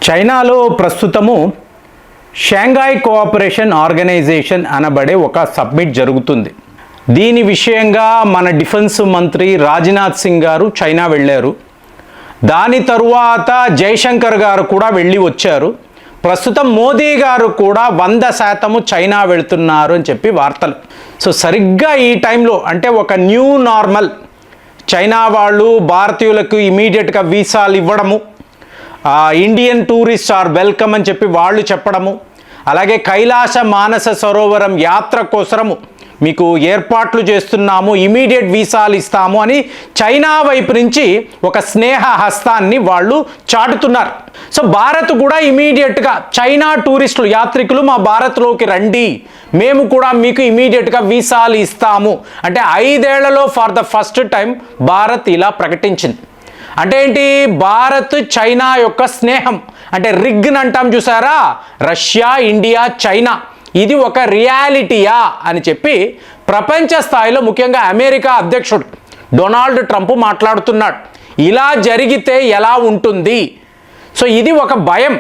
చైనాలో ప్రస్తుతము Shanghai cooperation organisation అనబడే ఒక సబ్మిట్ జరుగుతుంది. దీని విషయంగా మన డిఫెన్స్ మంత్రి రాజ్నాథ్ సింగ్ గారు చైనా వెళ్ళారు. దాని తరువాత జైశంకర్ గారు కూడా వెళ్ళి వచ్చారు. ప్రస్తుతం మోదీ గారు కూడా 100% చైనా వెళ్తున్నారు అని చెప్పి వార్తలు. సో సరిగ్గా ఈ టైంలో అంటే ఒక న్యూ నార్మల్, చైనా వాళ్ళు భారతీయులకు ఇమీడియట్గా వీసాలు ఇవ్వడము, ఇండియన్ టూరిస్ట్ ఆర్ వెల్కమ్ అని చెప్పి వాళ్ళు చెప్పడము, అలాగే కైలాస మానస సరోవరం యాత్ర కోసము మీకు ఏర్పాట్లు చేస్తున్నాము, ఇమీడియట్ వీసాలు ఇస్తాము అని చైనా వైపు నుంచి ఒక స్నేహ హస్తాన్ని వాళ్ళు చాటుతున్నారు. సో భారత్ కూడా ఇమీడియట్గా చైనా టూరిస్టులు యాత్రికులు మా భారత్లోకి రండి, మేము కూడా మీకు ఇమీడియట్గా వీసాలు ఇస్తాము అంటే 5 ఏళ్లలో for the first time Bharat ఇలా ప్రకటించింది. అంటే ఏంటి? భారత్ చైనా యొక్క స్నేహం అంటే రిగ్ని అంటాం చూసారా, రష్యా ఇండియా చైనా, ఇది ఒక రియాలిటీయా అని చెప్పి ప్రపంచ స్థాయిలో ముఖ్యంగా అమెరికా అధ్యక్షుడు డొనాల్డ్ ట్రంప్ మాట్లాడుతున్నాడు. ఇలా జరిగితే ఎలా ఉంటుంది? సో ఇది ఒక భయం.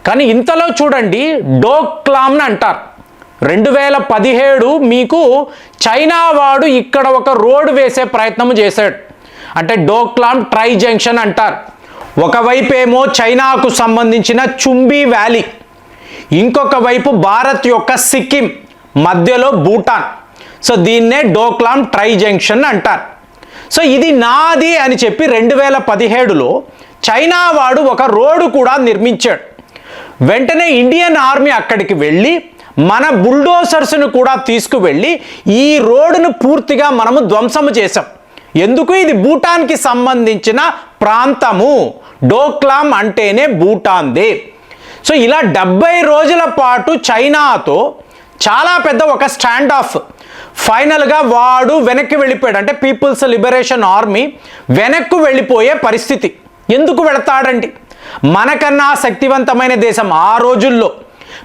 కానీ ఇంతలో చూడండి, డోక్లామ్ని అంటారు. 2017 మీకు చైనా వాడు ఇక్కడ ఒక రోడ్డు వేసే ప్రయత్నం చేశాడు. అంటే డోక్లామ్ ట్రై జంక్షన్ అంటారు. ఒకవైపు ఏమో చైనాకు సంబంధించిన చుంబీ వ్యాలీ, ఇంకొక వైపు భారత్ యొక్క సిక్కిం, మధ్యలో భూటాన్. సో దీన్నే డోక్లామ్ ట్రై జంక్షన్ అంటారు. సో ఇది నాది అని చెప్పి 2017లో చైనా వాడు ఒక రోడ్డు కూడా నిర్మించాడు. వెంటనే ఇండియన్ ఆర్మీ అక్కడికి వెళ్ళి మన బుల్డోసర్స్ను కూడా తీసుకువెళ్ళి ఈ రోడ్డును పూర్తిగా మనము ధ్వంసము చేసాం. ఎందుకు? ఇది భూటాన్కి సంబంధించిన ప్రాంతము, డోక్లామ్ అంటేనే భూటాన్దే. సో ఇలా 70 రోజుల పాటు చైనాతో చాలా పెద్ద ఒక స్టాండ్ ఆఫ్. ఫైనల్గా వాడు వెనక్కి వెళ్ళిపోయాడు. అంటే పీపుల్స్ లిబరేషన్ ఆర్మీ వెనక్కు వెళ్ళిపోయే పరిస్థితి. ఎందుకు వెళతాడండి? మనకన్నా శక్తివంతమైన దేశం ఆ రోజుల్లో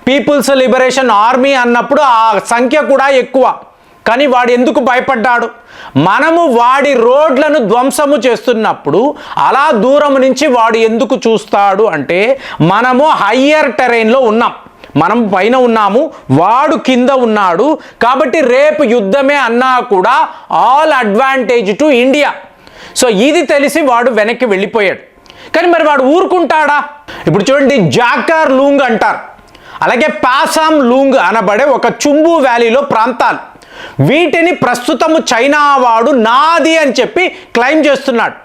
పీపుల్స్ లిబరేషన్ ఆర్మీ అన్నప్పుడు ఆ సంఖ్య కూడా ఎక్కువ. కానీ వాడు ఎందుకు భయపడ్డాడు? మనము వాడి రోడ్లను ధ్వంసము చేస్తున్నప్పుడు అలా దూరం నుంచి వాడు ఎందుకు చూస్తాడు అంటే, మనము హయ్యర్ టెరైన్లో ఉన్నాం, మనం పైన ఉన్నాము, వాడు కింద ఉన్నాడు. కాబట్టి రేపు యుద్ధమే అన్నా కూడా all advantage to India. So ఇది తెలిసి వాడు వెనక్కి వెళ్ళిపోయాడు. కానీ మరి వాడు ఊరుకుంటాడా? ఇప్పుడు చూడండి, జాకర్ లూంగ్ అంటారు, అలాగే పాసామ్ లూంగ్ అనబడే ఒక చుంబు వ్యాలీలో ప్రాంతాలు, వీటిని ప్రస్తుతము చైనా వాడు నాది అని చెప్పి క్లెయిమ్ చేస్తున్నాడు.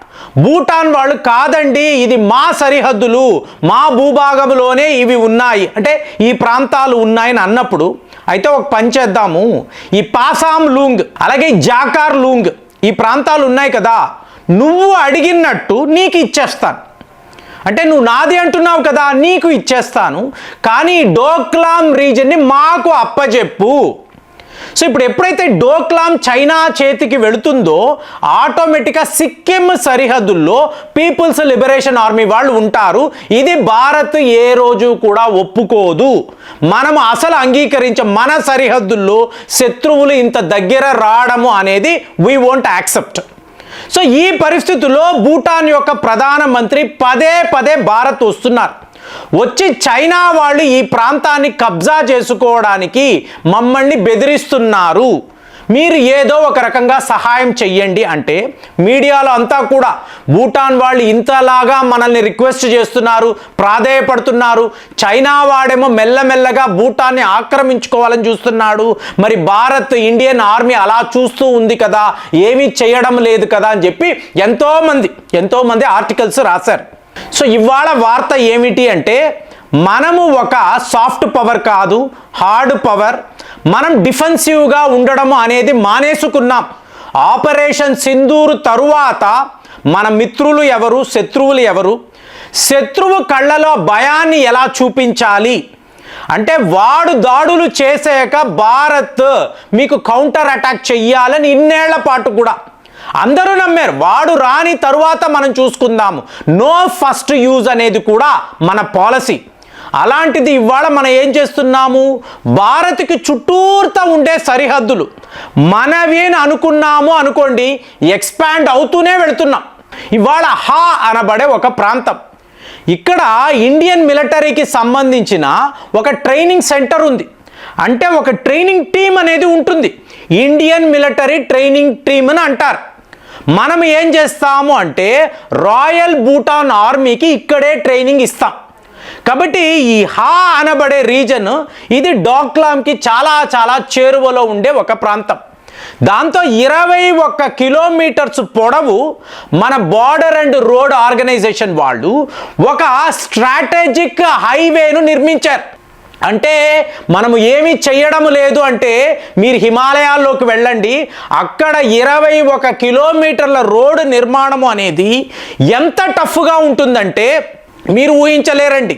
భూటాన్ వాళ్ళు కాదండి, ఇది మా సరిహద్దులు, మా భూభాగంలోనే ఇవి ఉన్నాయి, అంటే ఈ ప్రాంతాలు ఉన్నాయని అన్నప్పుడు, అయితే ఒక పని చేద్దాము, ఈ పాసామ్ లూంగ్ అలాగే జాకార్ లూంగ్ ఈ ప్రాంతాలు ఉన్నాయి కదా, నువ్వు అడిగినట్టు నీకు ఇచ్చేస్తాను. అంటే నువ్వు నాది అంటున్నావు కదా, నీకు ఇచ్చేస్తాను, కానీ డోక్లామ్ రీజన్ని మాకు అప్పచెప్పు. సో ఇప్పుడు ఎప్పుడైతే డోక్లామ్ చైనా చేతికి వెళుతుందో ఆటోమేటిక్గా సిక్కిం సరిహద్దుల్లో పీపుల్స్ లిబరేషన్ ఆర్మీ వాళ్ళు ఉంటారు. ఇది భారత్ ఏ రోజు కూడా ఒప్పుకోదు. మనం అసలు అంగీకరించే మన సరిహద్దుల్లో శత్రువులు ఇంత దగ్గర రావడము అనేది వీ వోంట్ యాక్సెప్ట్. సో ఈ పరిస్థితుల్లో భూటాన్ యొక్క ప్రధానమంత్రి పదే పదే భారత్ వస్తున్నారు. వచ్చి చైనా వాళ్ళు ఈ ప్రాంతాన్ని కబ్జా చేసుకోవడానికి మమ్మల్ని బెదిరిస్తున్నారు, మీరు ఏదో ఒక రకంగా సహాయం చెయ్యండి అంటే మీడియాలో అంతా కూడా భూటాన్ వాళ్ళు ఇంతలాగా మనల్ని రిక్వెస్ట్ చేస్తున్నారు, ప్రాధేయపడుతున్నారు, చైనా వాడేమో మెల్లమెల్లగా భూటాన్ని ఆక్రమించుకోవాలని చూస్తున్నాడు, మరి భారత్ ఇండియన్ ఆర్మీ అలా చూస్తూ ఉంది కదా, ఏమీ చేయడం లేదు కదా అని చెప్పి ఎంతోమంది ఆర్టికల్స్ రాశారు. సో ఇవాళ వార్త ఏమిటి అంటే, మనము ఒక సాఫ్ట్ పవర్ కాదు, హార్డ్ పవర్, మనం డిఫెన్సివ్గా ఉండడము అనేది మానేసుకున్నాం. ఆపరేషన్ సింధూర్ తరువాత మన మిత్రులు ఎవరు, శత్రువులు ఎవరు, శత్రువు కళ్ళలో భయాన్ని ఎలా చూపించాలి అంటే, వాడు దాడులు చేసాక భారత్ మీకు కౌంటర్ అటాక్ చెయ్యాలని ఇన్నేళ్ల పాటు కూడా అందరూ నమ్మారు. వాడు రాని తరువాత మనం చూసుకుందాము, నో ఫస్ట్ యూజ్ అనేది కూడా మన పాలసీ. అలాంటిది ఇవాళ మనం ఏం చేస్తున్నాము, భారత్కి చుట్టూర్తా ఉండే సరిహద్దులు మనవి అనుకున్నాము అనుకోండి, ఎక్స్పాండ్ అవుతూనే వెళుతున్నాం. ఇవాళ హా అనబడే ఒక ప్రాంతం, ఇక్కడ ఇండియన్ మిలిటరీకి సంబంధించిన ఒక ట్రైనింగ్ సెంటర్ ఉంది. అంటే ఒక ట్రైనింగ్ టీం అనేది ఉంటుంది. ఇండియన్ మిలిటరీ ట్రైనింగ్ టీమ్ అని అంటారు. మనం ఏం చేస్తాము అంటే రాయల్ భూటాన్ ఆర్మీకి ఇక్కడే ట్రైనింగ్ ఇస్తాం. కాబట్టి ఈ హా అనబడే రీజన్ ఇది డోక్లాంకి చాలా చాలా చేరువలో ఉండే ఒక ప్రాంతం. దాంతో 21 కిలోమీటర్స్ పొడవు మన బార్డర్ అండ్ రోడ్ ఆర్గనైజేషన్ వాళ్ళు ఒక స్ట్రాటజిక్ హైవేను నిర్మించారు. అంటే మనము ఏమీ చెయ్యడం లేదు అంటే మీరు హిమాలయాల్లోకి వెళ్ళండి, అక్కడ 21 కిలోమీటర్ల రోడ్డు నిర్మాణము అనేది ఎంత టఫ్గా ఉంటుందంటే మీరు ఊహించలేరండి.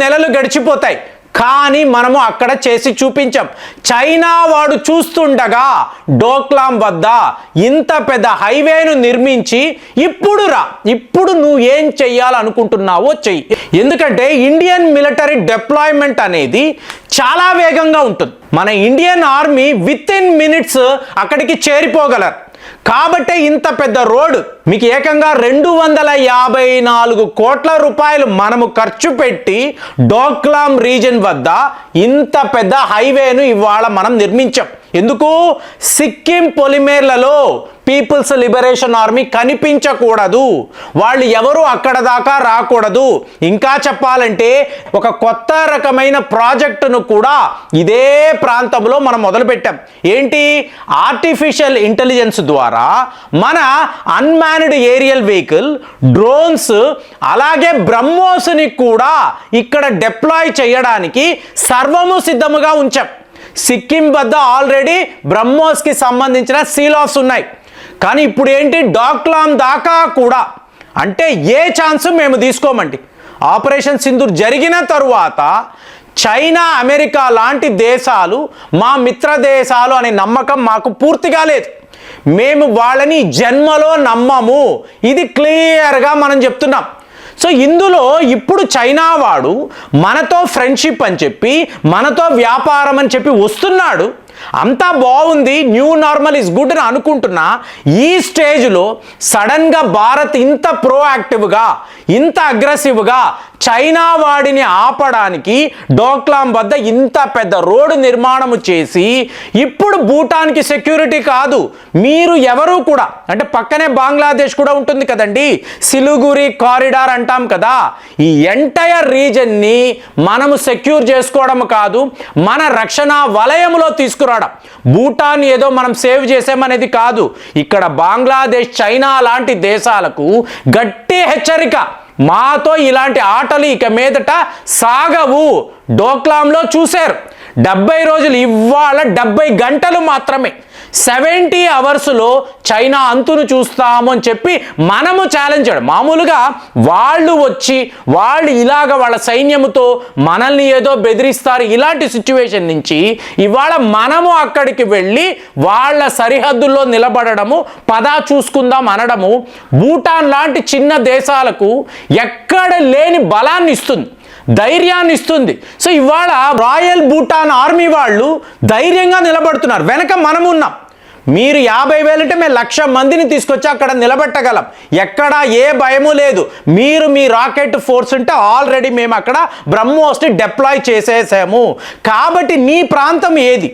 నెలలు గడిచిపోతాయి, కానీ మనము అక్కడ చేసి చూపించాం. చైనా వాడు చూస్తుండగా డోక్లాం వద్ద ఇంత పెద్ద హైవేను నిర్మించి ఇప్పుడు నువ్వు ఏం చెయ్యాలనుకుంటున్నావో చెయ్యి. ఎందుకంటే ఇండియన్ మిలిటరీ డిప్లాయ్మెంట్ అనేది చాలా వేగంగా ఉంటుంది. మన Indian army with in minutes అక్కడికి చేరిపోగలరు. కాబట్టే ఇంత పెద్ద రోడ్డు మీకు ఏకంగా 254 కోట్ల రూపాయలు మనము ఖర్చు పెట్టి డోక్లాం రీజన్ వద్ద ఇంత పెద్ద హైవేను ఇవాళ మనం నిర్మించాం. ఎందుకు? సిక్కిం పొలిమేర్లలో పీపుల్స్ లిబరేషన్ ఆర్మీ కనిపించకూడదు, వాళ్ళు ఎవరు అక్కడ దాకా రాకూడదు. ఇంకా చెప్పాలంటే ఒక కొత్త రకమైన ప్రాజెక్టును కూడా ఇదే ప్రాంతంలో మనం మొదలుపెట్టాం. ఏంటి? ఆర్టిఫిషియల్ ఇంటెలిజెన్స్ ద్వారా మన అన్మాన్డ్ ఏరియల్ వెహికల్, డ్రోన్స్, అలాగే బ్రహ్మోస్ని కూడా ఇక్కడ డిప్లాయ్ చేయడానికి సర్వము సిద్ధముగా ఉంచాం. సిక్కిం వద్ద ఆల్రెడీ బ్రహ్మోస్కి సంబంధించిన సీల్ ఆఫ్స్ ఉన్నాయి. కానీ ఇప్పుడు ఏంటి? డోక్లాం దాకా కూడా, అంటే ఏ ఛాన్స్ మేము తీసుకోమండి. ఆపరేషన్ సింధూర్ జరిగిన తరువాత చైనా, అమెరికా లాంటి దేశాలు మా మిత్ర దేశాలు అనే నమ్మకం మాకు పూర్తిగా లేదు. మేము వాళ్ళని జన్మలో నమ్మము. ఇది క్లియర్గా మనం చెప్తున్నాం. సో ఇందులో ఇప్పుడు చైనా వాడు మనతో ఫ్రెండ్షిప్ అని చెప్పి, మనతో వ్యాపారం అని చెప్పి వస్తున్నాడు. అంతా బాగుంది, న్యూ నార్మల్ ఇస్ గుడ్ అని అనుకుంటున్నా ఈ స్టేజ్లో సడన్గా భారత్ ఇంత ప్రోయాక్టివ్గా, ఇంత అగ్రెసివ్గా చైనా వాడిని ఆపడానికి డోక్లాం వద్ద ఇంత పెద్ద రోడ్డు నిర్మాణము చేసి ఇప్పుడు భూటాన్కి సెక్యూరిటీ కాదు, మీరు ఎవరు కూడా, అంటే పక్కనే బంగ్లాదేశ్ కూడా ఉంటుంది కదండి, సిలిగురి కారిడార్ అంటాం కదా, ఈ ఎంటైర్ రీజన్ని మనము సెక్యూర్ చేసుకోవడం కాదు, మన రక్షణ వలయంలో తీసుకురావడం. భూటాన్ ఏదో మనం సేవ్ చేసామనేది కాదు. ఇక్కడ బంగ్లాదేశ్, చైనా లాంటి దేశాలకు గట్టి హెచ్చరిక, మాతో ఇలాంటి ఆటలు ఇక మీదట సాగవు. డోక్లాంలో చూశారు 70 రోజులు, ఇవాళ 70 గంటలు మాత్రమే, 70 అవర్స్లో చైనా అంతును చూస్తాము అని చెప్పి మనము ఛాలెంజ్ చేయడం. మామూలుగా వాళ్ళు వచ్చి వాళ్ళు ఇలాగ వాళ్ళ సైన్యముతో మనల్ని ఏదో బెదిరిస్తారు, ఇలాంటి సిచ్యువేషన్ నుంచి ఇవాళ మనము అక్కడికి వెళ్ళి వాళ్ళ సరిహద్దుల్లో నిలబడము, పదా చూసుకుందాం అనడము భూటాన్ లాంటి చిన్న దేశాలకు ఎక్కడ లేని బలాన్ని ఇస్తుంది, ధైర్యాన్ని ఇస్తుంది. సో ఇవాళ రాయల్ భూటాన్ ఆర్మీ వాళ్ళు ధైర్యంగా నిలబడుతున్నారు. వెనక మనం ఉన్నాం. మీరు 50,000 అంటే మేము 1,00,000 మందిని తీసుకొచ్చి అక్కడ నిలబెట్టగలం. ఎక్కడ ఏ భయము లేదు. మీరు మీ రాకెట్ ఫోర్స్ ఉంటే ఆల్రెడీ మేము అక్కడ బ్రహ్మోస్ని డిప్లాయ్ చేసేసాము. కాబట్టి నీ ప్రాంతం ఏది?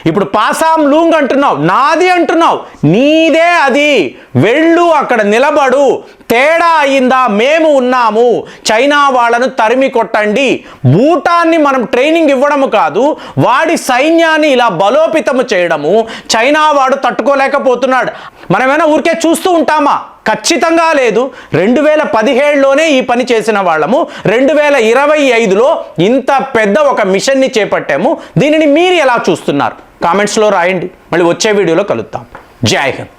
ఇప్పుడు పాసాం లూంగ్ అంటున్నావు, నాది అంటున్నావు, నీదే అది. వెళ్ళు, అక్కడ నిలబడు. తేడా అయిందా? మేము ఉన్నాము, చైనా వాళ్ళను తరిమి కొట్టండి. భూటాన్ని మనం ట్రైనింగ్ ఇవ్వడము కాదు, వాడి సైన్యాన్ని ఇలా బలోపేతము చేయడము చైనా వాడు తట్టుకోలేకపోతున్నాడు. మనమేమైనా ఊరికే చూస్తూ ఉంటామా? ఖచ్చితంగా లేదు. 2017లోనే ఈ పని చేసిన వాళ్ళము, 2025లో ఇంత పెద్ద ఒక మిషన్ని చేపట్టాము. దీనిని మీరు ఎలా చూస్తున్నారు? కామెంట్స్లో రాయండి. మళ్ళీ వచ్చే వీడియోలో కలుద్దాం. జై హింద్.